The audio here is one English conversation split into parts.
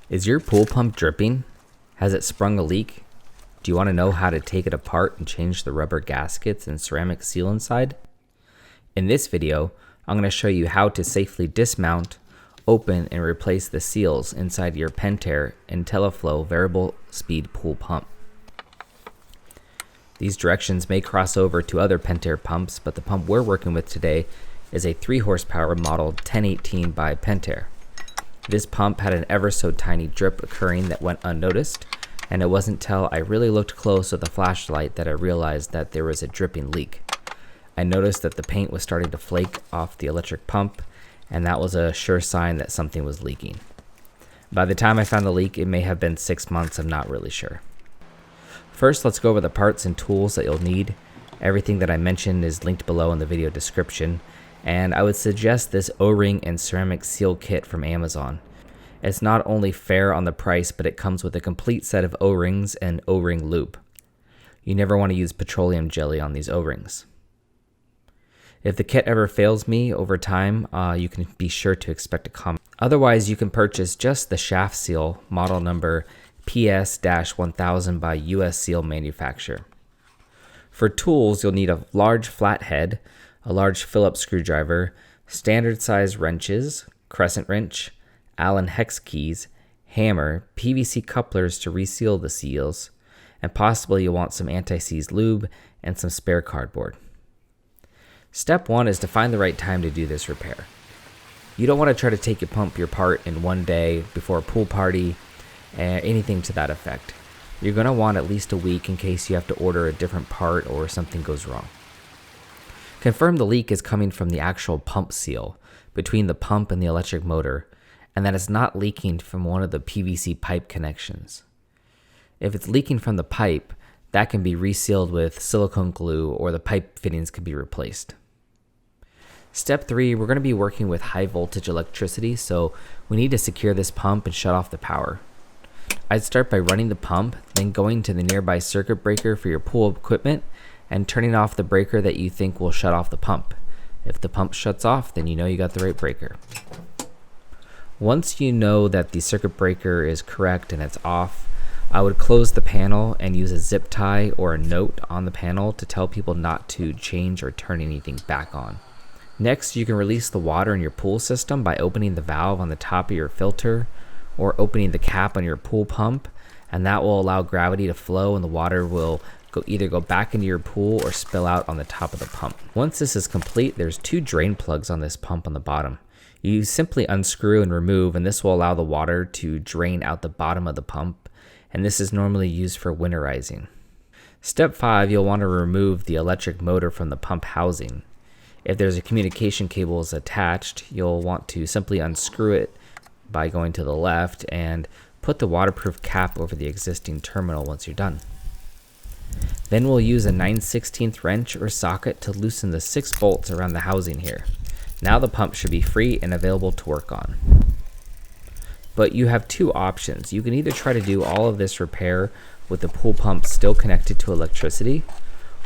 Is your pool pump dripping? Has it sprung a leak? Do you want to know how to take it apart and change the rubber gaskets and ceramic seal inside? In this video, I'm going to show you how to safely dismount, open, and replace the seals inside your Pentair IntelliFlo variable speed pool pump. These directions may cross over to other Pentair pumps, but the pump we're working with today is a 3 horsepower model 1018 by Pentair. This pump had an ever so tiny drip occurring that went unnoticed, and it wasn't till I really looked close with a flashlight that I realized that there was a dripping leak. I noticed that the paint was starting to flake off the electric pump, and that was a sure sign that something was leaking. By the time I found the leak, it may have been 6 months, I'm not really sure. First, let's go over the parts and tools that you'll need. Everything that I mentioned is linked below in the video description, and I would suggest this O-ring and ceramic seal kit from Amazon. It's not only fair on the price, but it comes with a complete set of O-rings and O-ring lube. You never want to use petroleum jelly on these O-rings. If the kit ever fails me over time, you can be sure to expect a comment. Otherwise, you can purchase just the shaft seal, model number PS-1000 by US Seal manufacturer. For tools, you'll need a large flathead, a large Phillips screwdriver, standard size wrenches, crescent wrench, Allen hex keys, hammer, PVC couplers to reseal the seals, and possibly you'll want some anti-seize lube and some spare cardboard. Step 1 is to find the right time to do this repair. You don't want to try to take your pump apart in one day before a pool party, anything to that effect. You're going to want at least a week in case you have to order a different part or something goes wrong. Confirm the leak is coming from the actual pump seal between the pump and the electric motor, and that it's not leaking from one of the PVC pipe connections. If it's leaking from the pipe, that can be resealed with silicone glue, or the pipe fittings can be replaced. Step 3, we're going to be working with high voltage electricity, so we need to secure this pump and shut off the power. I'd start by running the pump, then going to the nearby circuit breaker for your pool equipment and turning off the breaker that you think will shut off the pump. If the pump shuts off, then you know you got the right breaker. Once you know that the circuit breaker is correct and it's off, I would close the panel and use a zip tie or a note on the panel to tell people not to change or turn anything back on. Next, you can release the water in your pool system by opening the valve on the top of your filter or opening the cap on your pool pump, and that will allow gravity to flow and the water will either go back into your pool or spill out on the top of the pump. Once this is complete, there's 2 drain plugs on this pump on the bottom. You simply unscrew and remove, and this will allow the water to drain out the bottom of the pump, and this is normally used for winterizing. Step 5, you'll want to remove the electric motor from the pump housing. If there's a communication cable attached, you'll want to simply unscrew it by going to the left and put the waterproof cap over the existing terminal once you're done. Then we'll use a 9/16 wrench or socket to loosen the 6 bolts around the housing here. Now the pump should be free and available to work on. But you have 2 options. You can either try to do all of this repair with the pool pump still connected to electricity,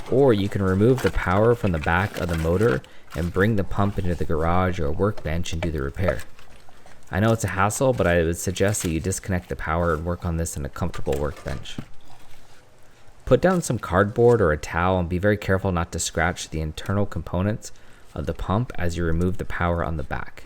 or you can remove the power from the back of the motor and bring the pump into the garage or workbench and do the repair. I know it's a hassle, but I would suggest that you disconnect the power and work on this in a comfortable workbench. Put down some cardboard or a towel and be very careful not to scratch the internal components of the pump as you remove the power on the back.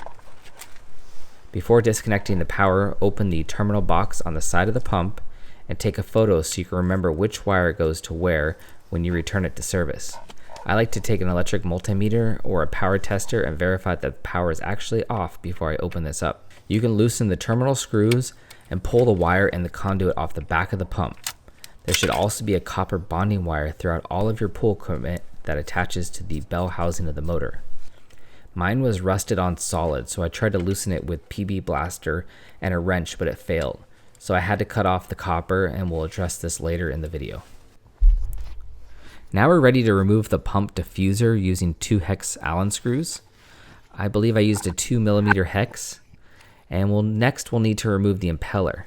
Before disconnecting the power, open the terminal box on the side of the pump and take a photo so you can remember which wire goes to where when you return it to service. I like to take an electric multimeter or a power tester and verify that the power is actually off before I open this up. You can loosen the terminal screws and pull the wire and the conduit off the back of the pump. There should also be a copper bonding wire throughout all of your pool equipment that attaches to the bell housing of the motor. Mine was rusted on solid, so I tried to loosen it with PB blaster and a wrench, but it failed. So I had to cut off the copper, and we'll address this later in the video. Now we're ready to remove the pump diffuser using 2 hex Allen screws. I believe I used a 2mm hex, and next we'll need to remove the impeller.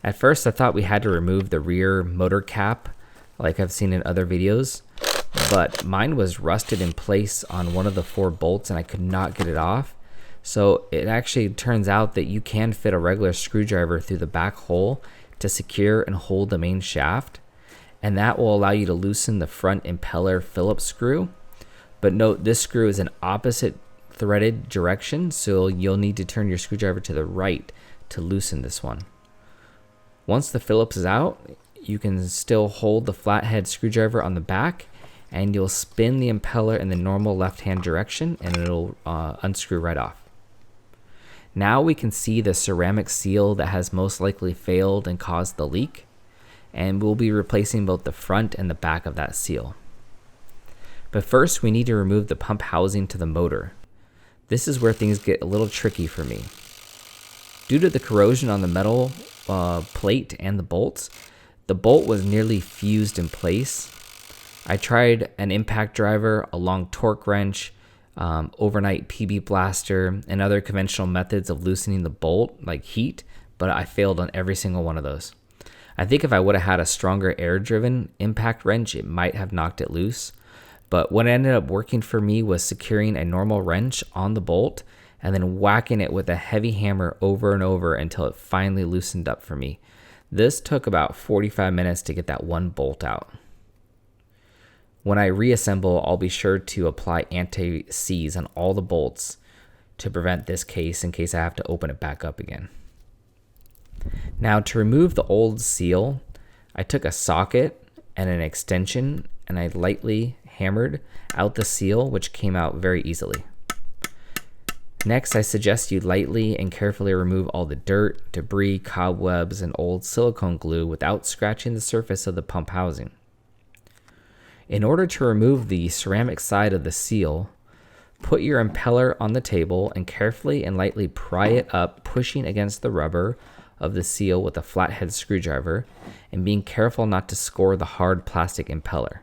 At first I thought we had to remove the rear motor cap like I've seen in other videos, but mine was rusted in place on one of the 4 bolts and I could not get it off. So it actually turns out that you can fit a regular screwdriver through the back hole to secure and hold the main shaft, and that will allow you to loosen the front impeller Phillips screw. But note, this screw is in opposite threaded direction, so you'll need to turn your screwdriver to the right to loosen this one. Once the Phillips is out, you can still hold the flathead screwdriver on the back, and you'll spin the impeller in the normal left-hand direction, and it'll unscrew right off. Now we can see the ceramic seal that has most likely failed and caused the leak, and we'll be replacing both the front and the back of that seal. But first, we need to remove the pump housing to the motor. This is where things get a little tricky for me. Due to the corrosion on the metal plate and the bolts, the bolt was nearly fused in place. I tried an impact driver, a long torque wrench, overnight PB blaster, and other conventional methods of loosening the bolt, like heat, but I failed on every single one of those. I think if I would have had a stronger air-driven impact wrench, it might have knocked it loose. But what ended up working for me was securing a normal wrench on the bolt and then whacking it with a heavy hammer over and over until it finally loosened up for me. This took about 45 minutes to get that one bolt out. When I reassemble, I'll be sure to apply anti-seize on all the bolts to prevent this case in case I have to open it back up again. Now, to remove the old seal, I took a socket and an extension and I lightly hammered out the seal, which came out very easily. Next, I suggest you lightly and carefully remove all the dirt, debris, cobwebs, and old silicone glue without scratching the surface of the pump housing. In order to remove the ceramic side of the seal, put your impeller on the table and carefully and lightly pry it up, pushing against the rubber of the seal with a flathead screwdriver and being careful not to score the hard plastic impeller.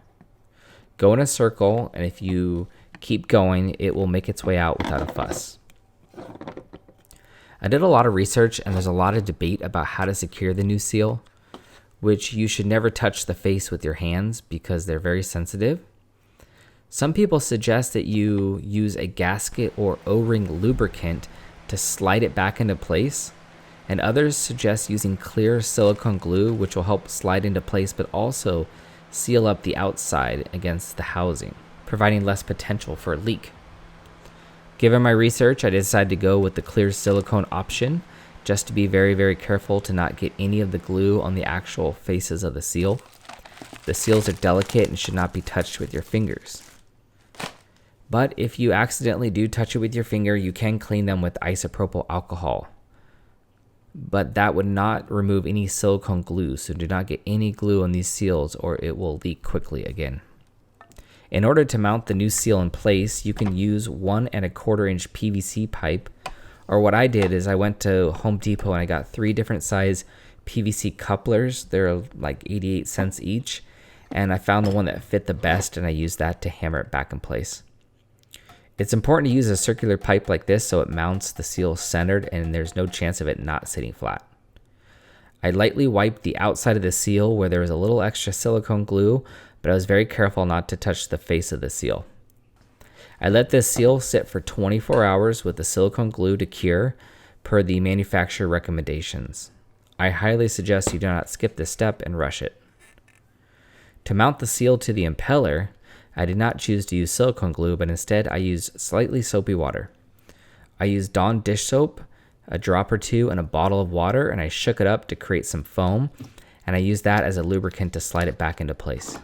Go in a circle, and if you keep going, it will make its way out without a fuss. I did a lot of research, and there's a lot of debate about how to secure the new seal, which you should never touch the face with your hands because they're very sensitive. Some people suggest that you use a gasket or O-ring lubricant to slide it back into place, and others suggest using clear silicone glue, which will help slide into place but also seal up the outside against the housing, providing less potential for a leak. Given my research, I decided to go with the clear silicone option, just to be very, very careful to not get any of the glue on the actual faces of the seal. The seals are delicate and should not be touched with your fingers. But if you accidentally do touch it with your finger, you can clean them with isopropyl alcohol. But that would not remove any silicone glue, so do not get any glue on these seals or it will leak quickly again. In order to mount the new seal in place, you can use 1 1/4 inch PVC pipe, or what I did is I went to Home Depot and I got 3 different size PVC couplers. They're like 88 cents each, and I found the one that fit the best and I used that to hammer it back in place. It's important to use a circular pipe like this so it mounts the seal centered and there's no chance of it not sitting flat. I lightly wiped the outside of the seal where there was a little extra silicone glue, but I was very careful not to touch the face of the seal. I let this seal sit for 24 hours with the silicone glue to cure per the manufacturer recommendations. I highly suggest you do not skip this step and rush it. To mount the seal to the impeller, I did not choose to use silicone glue, but instead I used slightly soapy water. I used Dawn dish soap, a drop or two, and a bottle of water, and I shook it up to create some foam, and I used that as a lubricant to slide it back into place.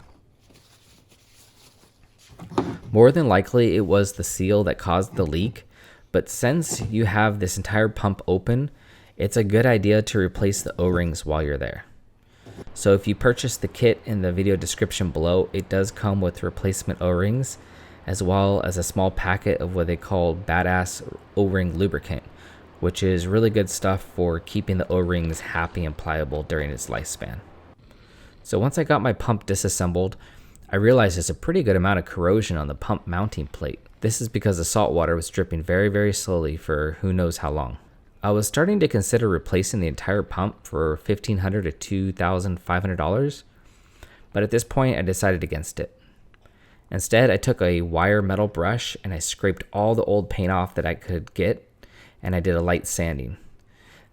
More than likely, it was the seal that caused the leak, but since you have this entire pump open, it's a good idea to replace the O-rings while you're there. So if you purchase the kit in the video description below, it does come with replacement O-rings, as well as a small packet of what they call Badass O-ring lubricant, which is really good stuff for keeping the O-rings happy and pliable during its lifespan. So once I got my pump disassembled, I realized there's a pretty good amount of corrosion on the pump mounting plate. This is because the salt water was dripping very, very slowly for who knows how long. I was starting to consider replacing the entire pump for $1,500 to $2,500, but at this point I decided against it. Instead, I took a wire metal brush and I scraped all the old paint off that I could get, and I did a light sanding.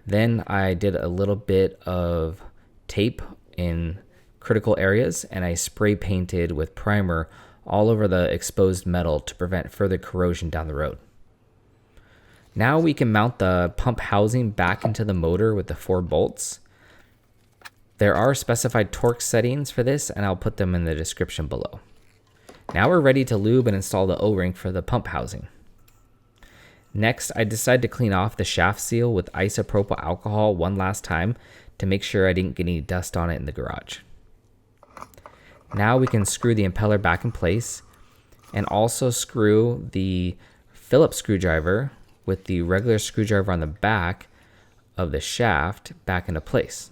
Then I did a little bit of tape in critical areas, and I spray painted with primer all over the exposed metal to prevent further corrosion down the road. Now we can mount the pump housing back into the motor with the 4 bolts. There are specified torque settings for this, and I'll put them in the description below. Now we're ready to lube and install the O-ring for the pump housing. Next, I decided to clean off the shaft seal with isopropyl alcohol one last time to make sure I didn't get any dust on it in the garage. Now we can screw the impeller back in place and also screw the Phillips screwdriver with the regular screwdriver on the back of the shaft back into place.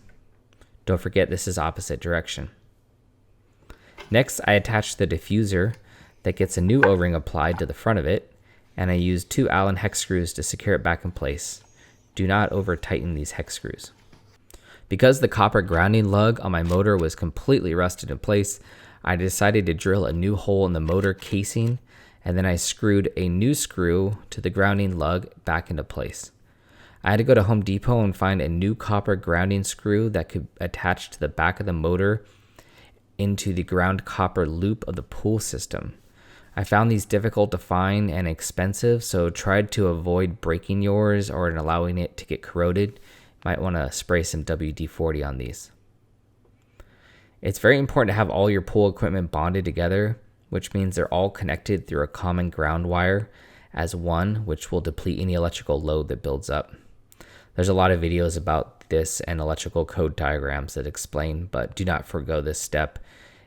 Don't forget, this is opposite direction. Next, I attached the diffuser that gets a new O-ring applied to the front of it, and I used 2 Allen hex screws to secure it back in place. Do not over tighten these hex screws. Because the copper grounding lug on my motor was completely rusted in place, I decided to drill a new hole in the motor casing, and then I screwed a new screw to the grounding lug back into place. I had to go to Home Depot and find a new copper grounding screw that could attach to the back of the motor into the ground copper loop of the pull system. I found these difficult to find and expensive, so tried to avoid breaking yours or allowing it to get corroded. Might want to spray some WD-40 on these. It's very important to have all your pull equipment bonded together, which means they're all connected through a common ground wire as one, which will deplete any electrical load that builds up. There's a lot of videos about this and electrical code diagrams that explain, but do not forgo this step,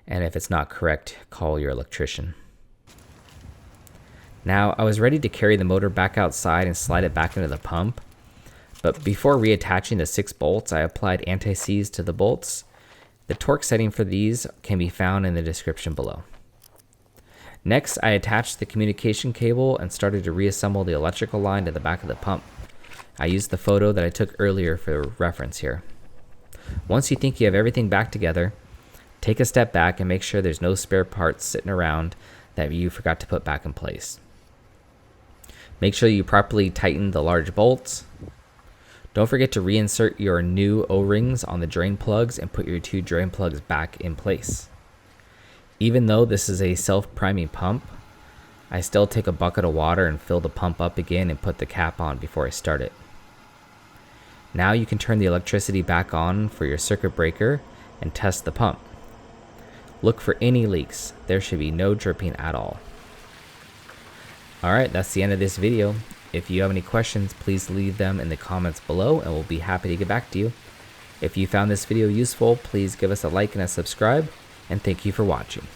and if it's not correct, call your electrician. Now, I was ready to carry the motor back outside and slide it back into the pump, but before reattaching the 6 bolts, I applied anti-seize to the bolts. The torque setting for these can be found in the description below. Next, I attached the communication cable and started to reassemble the electrical line to the back of the pump. I used the photo that I took earlier for reference here. Once you think you have everything back together, take a step back and make sure there's no spare parts sitting around that you forgot to put back in place. Make sure you properly tighten the large bolts. Don't forget to reinsert your new O-rings on the drain plugs and put your 2 drain plugs back in place. Even though this is a self-priming pump, I still take a bucket of water and fill the pump up again and put the cap on before I start it. Now you can turn the electricity back on for your circuit breaker and test the pump. Look for any leaks. There should be no dripping at all. Alright, that's the end of this video. If you have any questions, please leave them in the comments below and we'll be happy to get back to you. If you found this video useful, please give us a like and a subscribe, and thank you for watching.